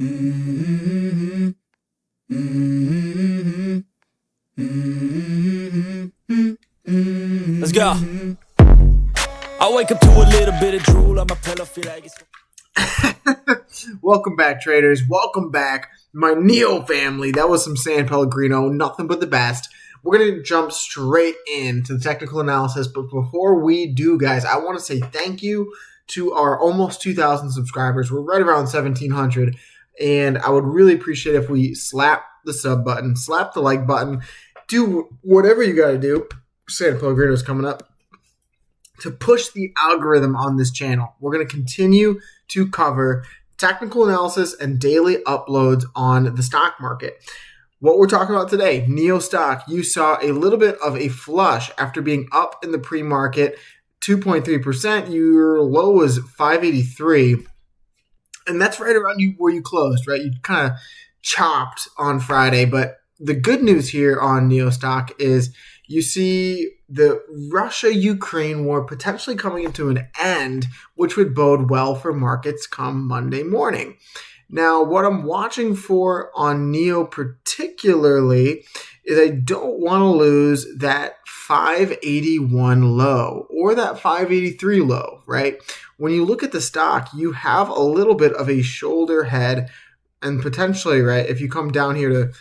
Mm-hmm. Mm-hmm. Mm-hmm. Let's go. I wake up to a little bit of drool on my pillow, feel like it's... Welcome back, traders. Welcome back, my NIO family. That was some San Pellegrino, nothing but the best. We're going to jump straight into the technical analysis, but before we do, guys, I want to say thank you to our almost 2,000 subscribers. We're right around 1,700, and I would really appreciate if we slap the sub button, slap the like button, do whatever you got to do. San Pellegrino is coming up to push the algorithm on this channel. We're going to continue to cover technical analysis and daily uploads on the stock market. What we're talking about today, NIO stock, you saw a little bit of a flush after being up in the pre-market, 2.3%. Your low was 583, and that's right around where you closed, right? You kind of chopped on Friday, but the good news here on NIO stock is you see the Russia-Ukraine war potentially coming into an end, which would bode well for markets come Monday morning. Now, what I'm watching for on NIO particularly is I don't want to lose that 581 low or that 583 low, right? When you look at the stock, you have a little bit of a shoulder head and potentially, right, if you come down here to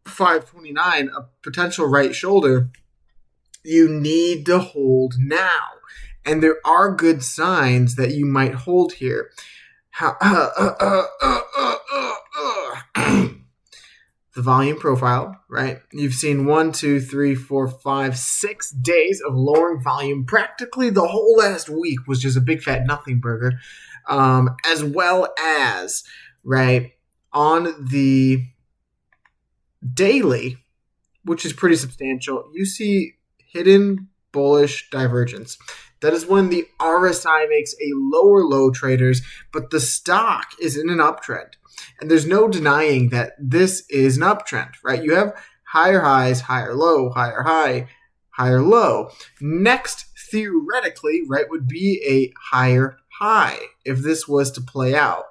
529, a potential right shoulder, you need to hold now. And there are good signs that you might hold here. The volume profile, right? You've seen 1, 2, 3, 4, 5, 6 days of lowering volume. Practically the whole last week was just a big fat nothing burger. As well as, right, on the daily, which is pretty substantial, you see hidden bullish divergence. That is when the RSI makes a lower low, traders, but the stock is in an uptrend. And there's no denying that this is an uptrend, right? You have higher highs, higher low, higher high, higher low. Next, theoretically, right, would be a higher high if this was to play out.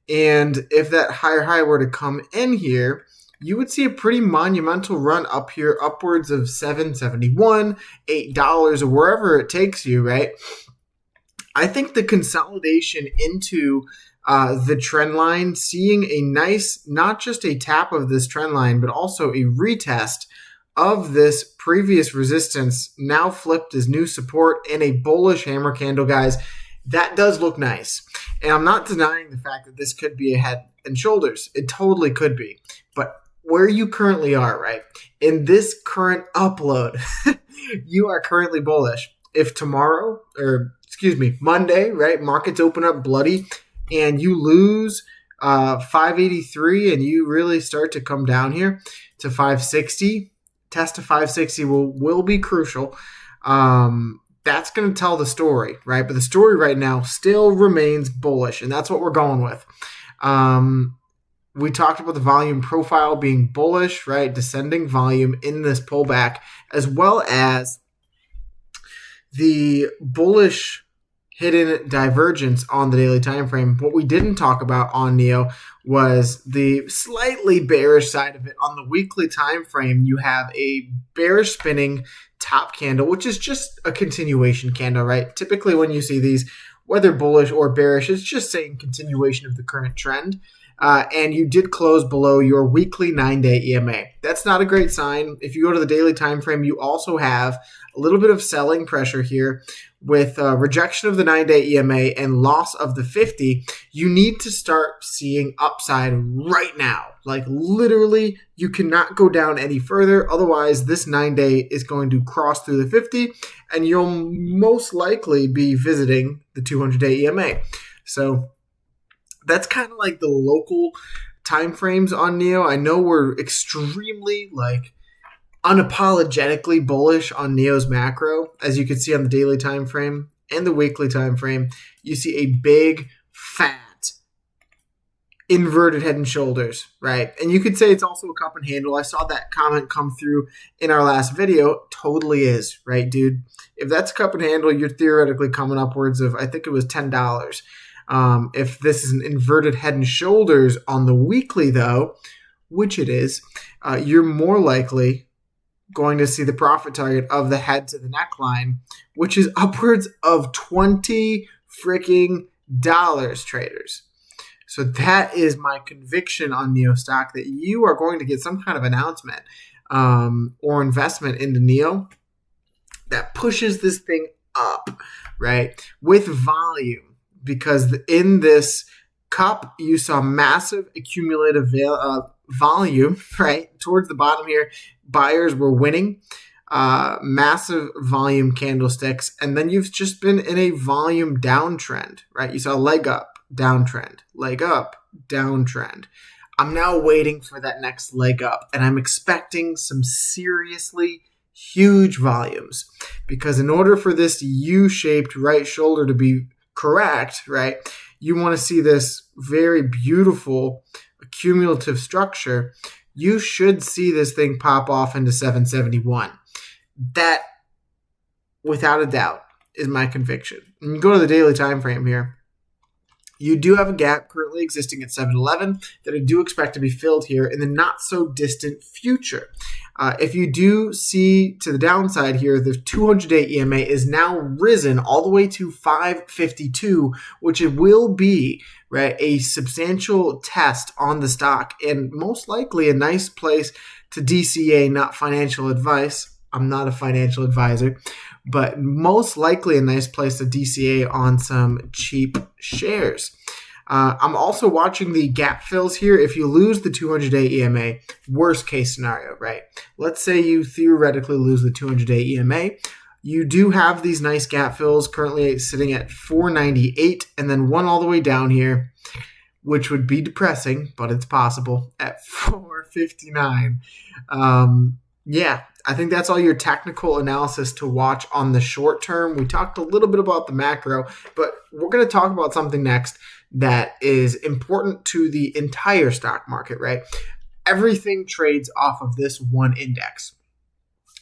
And if that higher high were to come in here, you would see a pretty monumental run up here, upwards of $7.71, $8, or wherever it takes you, right? I think the consolidation into the trend line, seeing a nice, not just a tap of this trend line, but also a retest of this previous resistance, now flipped as new support in a bullish hammer candle, guys. That does look nice. And I'm not denying the fact that this could be a head and shoulders. It totally could be. But where you currently are, right, in this current upload, you are currently bullish. If tomorrow, or excuse me, Monday, right, markets open up bloody and you lose 583 and you really start to come down here to 560, test to 560 will be crucial. That's going to tell the story, right? But the story right now still remains bullish, and that's what we're going with. We talked about the volume profile being bullish, right? Descending volume in this pullback, as well as the bullish hidden divergence on the daily time frame. What we didn't talk about on NIO was the slightly bearish side of it. On the weekly time frame, you have a bearish spinning top candle, which is just a continuation candle, right? Typically when you see these, whether bullish or bearish, it's just saying continuation of the current trend. And you did close below your weekly 9-day EMA. That's not a great sign. If you go to the daily time frame, you also have a little bit of selling pressure here with rejection of the 9-day EMA and loss of the 50. You need to start seeing upside right now. Like literally, you cannot go down any further. Otherwise, this 9-day is going to cross through the 50, and you'll most likely be visiting the 200-day EMA. So that's kind of like the local time frames on NIO. I know we're extremely unapologetically bullish on NIO's macro, as you can see on the daily time frame and the weekly time frame. You see a big fat inverted head and shoulders, right? And you could say it's also a cup and handle. I saw that comment come through in our last video. Totally is, right, dude? If that's a cup and handle, you're theoretically coming upwards of, I think it was $10. If this is an inverted head and shoulders on the weekly, though, which it is, you're more likely going to see the profit target of the head to the neckline, which is upwards of $20 freaking dollars, traders. So that is my conviction on NIO stock, that you are going to get some kind of announcement or investment into NIO that pushes this thing up, right, with volume. Because in this cup, you saw massive accumulative volume, right? Towards the bottom here, buyers were winning, massive volume candlesticks, and then you've just been in a volume downtrend, right? You saw leg up, downtrend, leg up, downtrend. I'm now waiting for that next leg up, and I'm expecting some seriously huge volumes, because in order for this U-shaped right shoulder to be correct, right, you want to see this very beautiful accumulative structure. You should see this thing pop off into 771. That, without a doubt, is my conviction. And you go to the daily time frame here. You do have a gap currently existing at 711 that I do expect to be filled here in the not so distant future. If you do see to the downside here, the 200-day EMA is now risen all the way to 552, which it will be, right, a substantial test on the stock and most likely a nice place to DCA, not financial advice. I'm not a financial advisor, but most likely a nice place to DCA on some cheap shares. I'm also watching the gap fills here. If you lose the 200-day EMA, worst case scenario, right? Let's say you theoretically lose the 200-day EMA. You do have these nice gap fills currently sitting at 498 and then one all the way down here, which would be depressing, but it's possible, at 459. Yeah, I think that's all your technical analysis to watch on the short term. We talked a little bit about the macro, but we're going to talk about something next that is important to the entire stock market, right? Everything trades off of this one index.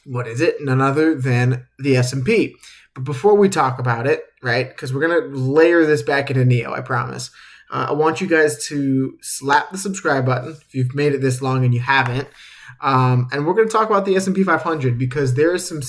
What is it? None other than the S&P. But before we talk about it, right, because we're going to layer this back into NIO, I promise. I want you guys to slap the subscribe button if you've made it this long and you haven't. And we're going to talk about the S&P 500 because there are some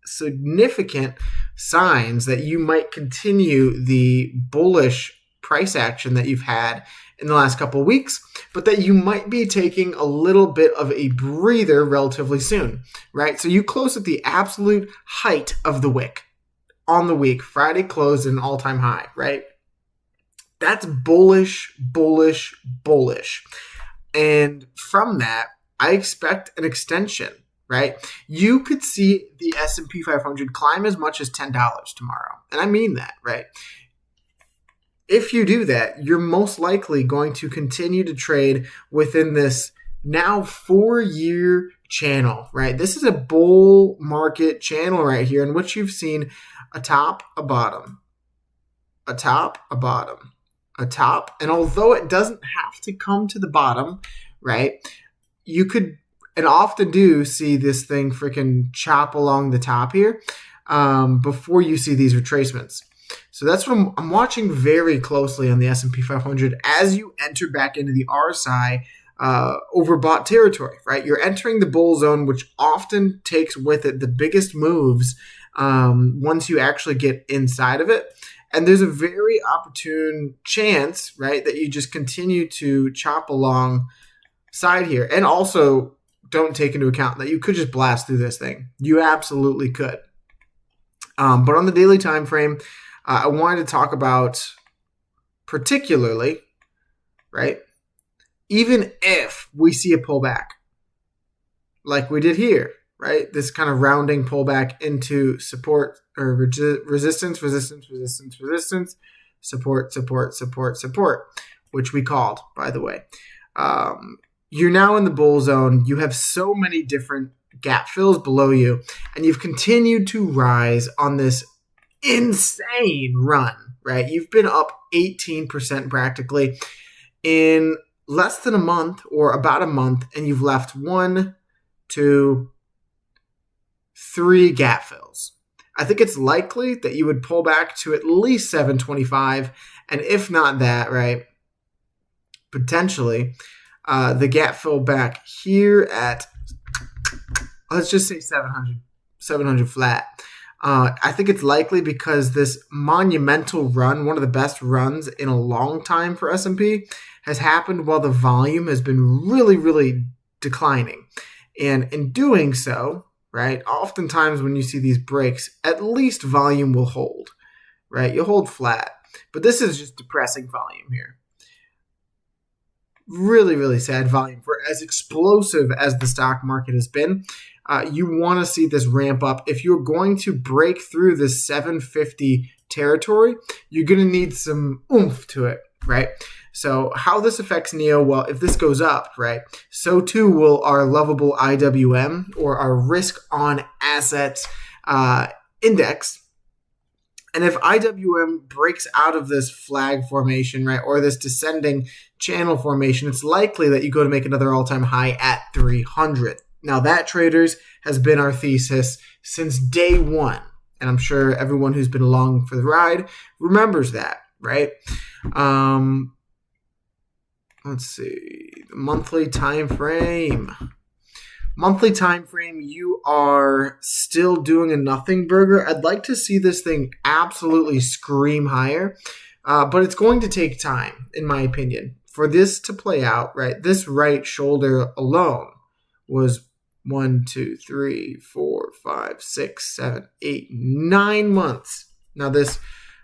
significant signs that you might continue the bullish price action that you've had in the last couple of weeks, but that you might be taking a little bit of a breather relatively soon, right? So you close at the absolute height of the wick on the week. Friday closed at an all-time high, right? That's bullish, bullish, bullish. And from that, I expect an extension, right? You could see the S&P 500 climb as much as $10 tomorrow. And I mean that, right? If you do that, you're most likely going to continue to trade within this now 4-year channel, right? This is a bull market channel right here in which you've seen a top, a bottom, a top, a bottom, a top. And although it doesn't have to come to the bottom, right, you could and often do see this thing freaking chop along the top here before you see these retracements. So that's what I'm watching very closely on the S&P 500 as you enter back into the RSI overbought territory, right? You're entering the bull zone, which often takes with it the biggest moves once you actually get inside of it. And there's a very opportune chance, right, that you just continue to chop along side here. And also don't take into account that you could just blast through this thing. You absolutely could. But on the daily time frame, I wanted to talk about particularly, right, even if we see a pullback like we did here, right, this kind of rounding pullback into support or resistance, resistance, resistance, resistance, support, support, support, support, which we called, by the way. You're now in the bull zone. You have so many different gap fills below you, and you've continued to rise on this insane run, right? You've been up 18% practically in less than a month or about a month, and you've left 1, 2, 3 gap fills. I think it's likely that you would pull back to at least 725 And if not that, right, potentially the gap fill back here at, let's just say 700 flat. I think it's likely because this monumental run, one of the best runs in a long time for S&P, has happened while the volume has been really, really declining. And in doing so, right, oftentimes when you see these breaks, at least volume will hold, right? You'll hold flat. But this is just depressing volume here. Really, really sad volume for as explosive as the stock market has been. You want to see this ramp up. If you're going to break through this 750 territory, you're going to need some oomph to it, right? So how this affects NIO, well, if this goes up, right, so too will our lovable IWM, or our risk on assets index. And if IWM breaks out of this flag formation, right, or this descending channel formation, it's likely that you go to make another all-time high at 300. Now that, traders, has been our thesis since day one. And I'm sure everyone who's been along for the ride remembers that, right? Let's see, the monthly time frame. Monthly time frame, you are still doing a nothing burger. I'd like to see this thing absolutely scream higher, but it's going to take time, in my opinion, for this to play out, right? This right shoulder alone was 1, 2, 3, 4, 5, 6, 7, 8, 9 months. Now this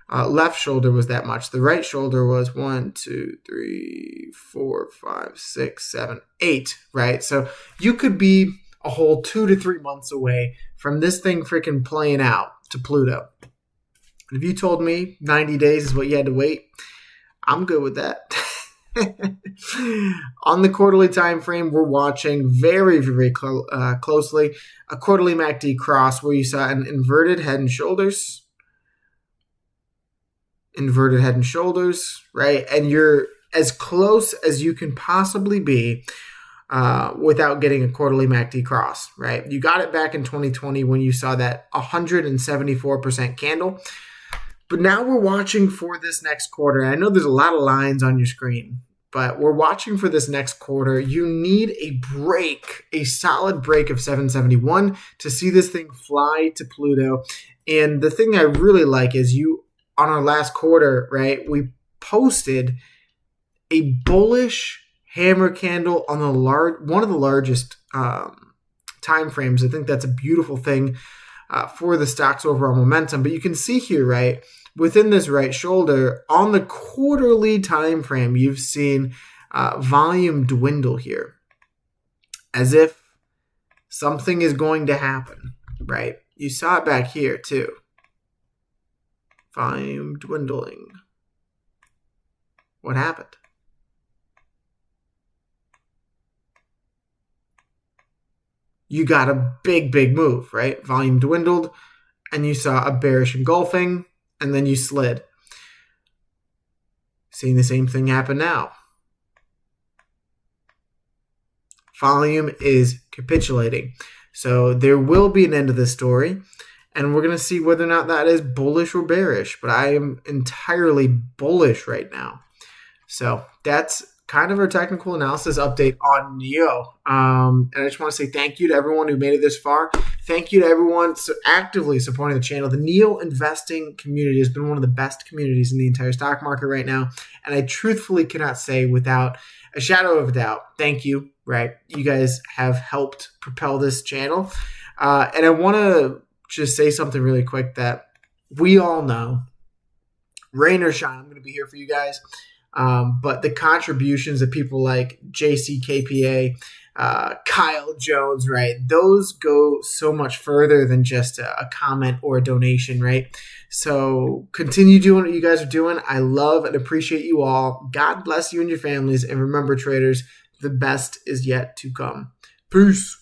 left shoulder was that much. The right shoulder was 1, 2, 3, 4, 5, 6, 7, 8, right? So you could be a whole 2 to 3 months away from this thing freaking playing out to Pluto. And if you told me 90 days is what you had to wait, I'm good with that. On the quarterly time frame, we're watching very, very closely a quarterly MACD cross where you saw an inverted head and shoulders. Inverted head and shoulders, right? And you're as close as you can possibly be without getting a quarterly MACD cross, right? You got it back in 2020 when you saw that 174% candle. But now we're watching for this next quarter. I know there's a lot of lines on your screen, but we're watching for this next quarter. You need a break, a solid break of 771 to see this thing fly to Pluto. And the thing I really like is on our last quarter, right, we posted a bullish hammer candle on one of the largest time frames. I think that's a beautiful thing for the stock's overall momentum. But you can see here, right, within this right shoulder, on the quarterly time frame, you've seen volume dwindle here, as if something is going to happen, right? You saw it back here too. Volume dwindling. What happened? You got a big, big move, right? Volume dwindled, and you saw a bearish engulfing, and then you slid. Seeing the same thing happen now. Volume is capitulating. So there will be an end to this story. And we're going to see whether or not that is bullish or bearish. But I am entirely bullish right now. So that's kind of our technical analysis update on NIO. And I just want to say thank you to everyone who made it this far. Thank you to everyone actively supporting the channel. The NIO investing community has been one of the best communities in the entire stock market right now. And I truthfully cannot say without a shadow of a doubt, thank you, right? You guys have helped propel this channel. And I want to just say something really quick that we all know, rain or shine, I'm going to be here for you guys. But the contributions of people like JCKPA, Kyle Jones, right? Those go so much further than just a comment or a donation, right? So continue doing what you guys are doing. I love and appreciate you all. God bless you and your families. And remember, traders, the best is yet to come. Peace.